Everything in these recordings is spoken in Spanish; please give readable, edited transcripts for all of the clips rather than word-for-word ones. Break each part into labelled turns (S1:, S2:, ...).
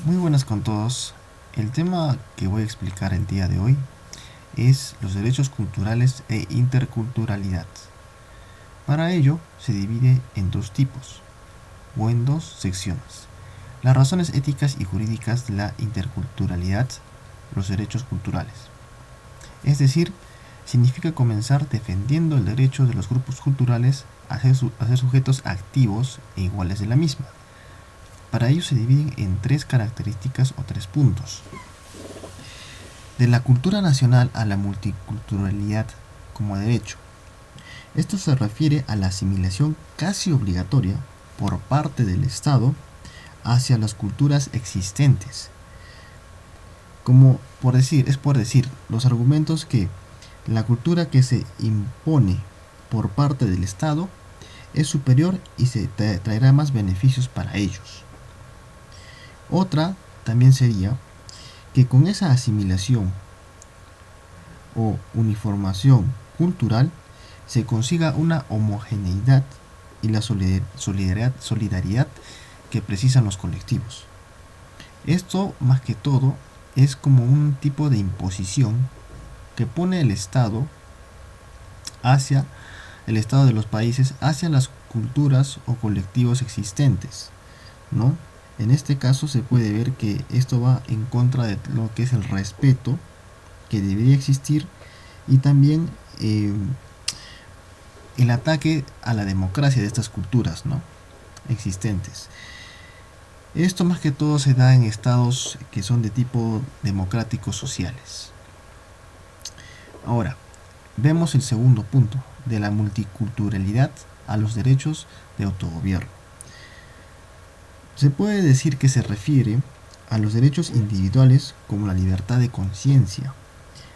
S1: Muy buenas con todos. El tema que voy a explicar el día de hoy es los derechos culturales e interculturalidad. Para ello se divide en dos tipos o en dos secciones. Las razones éticas y jurídicas de la interculturalidad, los derechos culturales. Es decir, significa comenzar defendiendo el derecho de los grupos culturales a ser sujetos activos e iguales de la misma. Para ello se dividen en tres características o tres puntos. De la cultura nacional a la multiculturalidad como derecho. Esto se refiere a la asimilación casi obligatoria por parte del Estado hacia las culturas existentes. Como es por decir, los argumentos que la cultura que se impone por parte del Estado es superior y se traerá más beneficios para ellos. Otra también sería que con esa asimilación o uniformación cultural se consiga una homogeneidad y la solidaridad que precisan los colectivos. Esto, más que todo, es como un tipo de imposición que pone el Estado de los países hacia las culturas o colectivos existentes, ¿no? En este caso se puede ver que esto va en contra de lo que es el respeto que debería existir y también el ataque a la democracia de estas culturas, ¿no?, existentes. Esto más que todo se da en estados que son de tipo democráticos sociales. Ahora, vemos el segundo punto, de la multiculturalidad a los derechos de autogobierno. Se puede decir que se refiere a los derechos individuales como la libertad de conciencia,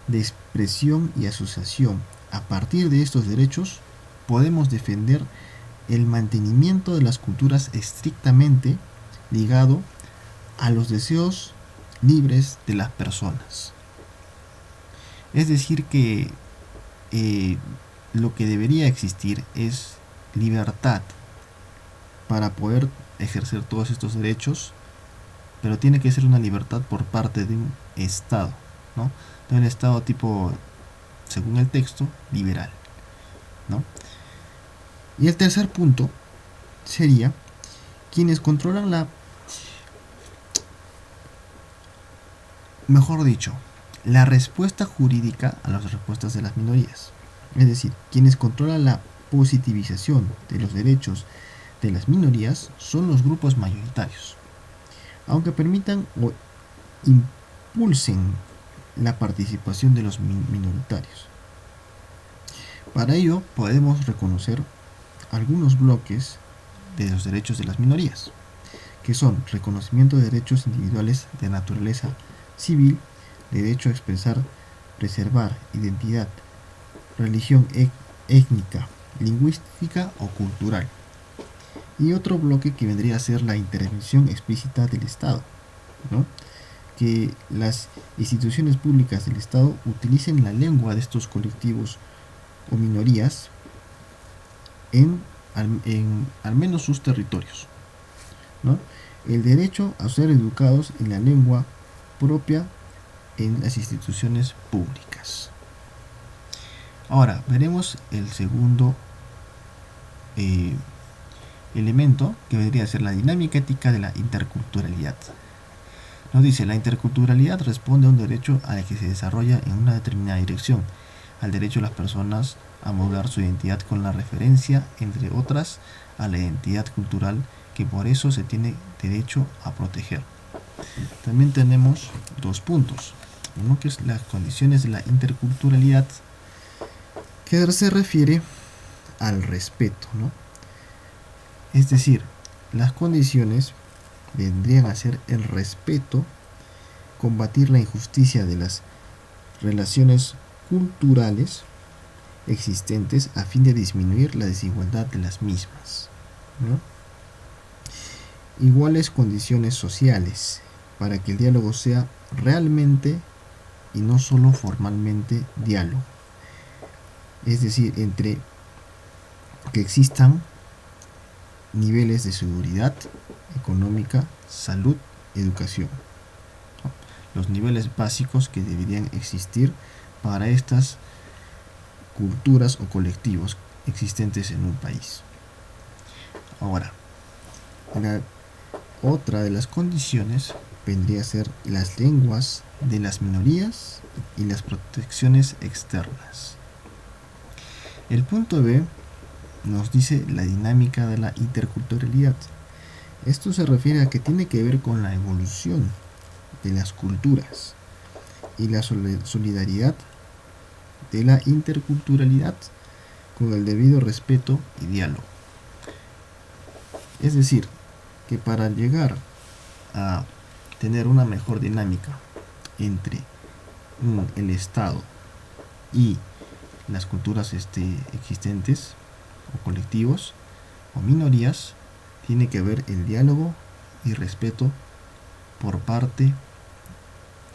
S1: de expresión y asociación. A partir de estos derechos podemos defender el mantenimiento de las culturas estrictamente ligado a los deseos libres de las personas. Es decir que lo que debería existir es libertad para poder ejercer todos estos derechos, pero tiene que ser una libertad por parte de un Estado, ¿no? De un Estado tipo, según el texto, liberal, ¿no? Y el tercer punto sería quienes controlan mejor dicho, la respuesta jurídica a las respuestas de las minorías. Es decir, quienes controlan la positivización de los derechos de las minorías son los grupos mayoritarios, aunque permitan o impulsen la participación de los minoritarios. Para ello podemos reconocer algunos bloques de los derechos de las minorías, que son reconocimiento de derechos individuales de naturaleza civil, derecho a expresar, preservar identidad, religión étnica, lingüística o cultural. Y otro bloque que vendría a ser la intervención explícita del Estado, ¿no?, que las instituciones públicas del Estado utilicen la lengua de estos colectivos o minorías en al menos sus territorios, ¿no? El derecho a ser educados en la lengua propia en las instituciones públicas. Ahora veremos el segundo elemento, que vendría a ser la dinámica ética de la interculturalidad. Nos dice, la interculturalidad responde a un derecho al que se desarrolla en una determinada dirección, al derecho de las personas a modular su identidad con la referencia, entre otras, a la identidad cultural que por eso se tiene derecho a proteger. También tenemos dos puntos. Uno que es las condiciones de la interculturalidad, que se refiere al respeto, ¿no? Es decir, las condiciones vendrían a ser el respeto, combatir la injusticia de las relaciones culturales existentes a fin de disminuir la desigualdad de las mismas, ¿no? Iguales condiciones sociales para que el diálogo sea realmente y no solo formalmente diálogo. Es decir, entre que existan niveles de seguridad económica, salud educación, ¿no? Los niveles básicos que deberían existir para estas culturas o colectivos existentes en un país. Ahora, otra de las condiciones vendría a ser las lenguas de las minorías y las protecciones externas. El punto B nos dice la dinámica de la interculturalidad. Esto se refiere a que tiene que ver con la evolución de las culturas y la solidaridad de la interculturalidad con el debido respeto y diálogo. Es decir, que para llegar a tener una mejor dinámica entre el Estado y las culturas existentes o colectivos o minorías, tiene que haber el diálogo y respeto por parte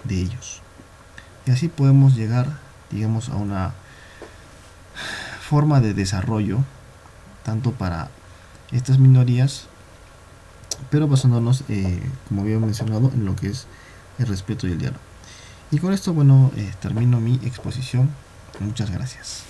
S1: de ellos. Y así podemos llegar, digamos, a una forma de desarrollo tanto para estas minorías, pero basándonos, como había mencionado, en lo que es el respeto y el diálogo. Y con esto, bueno, termino mi exposición. Muchas gracias.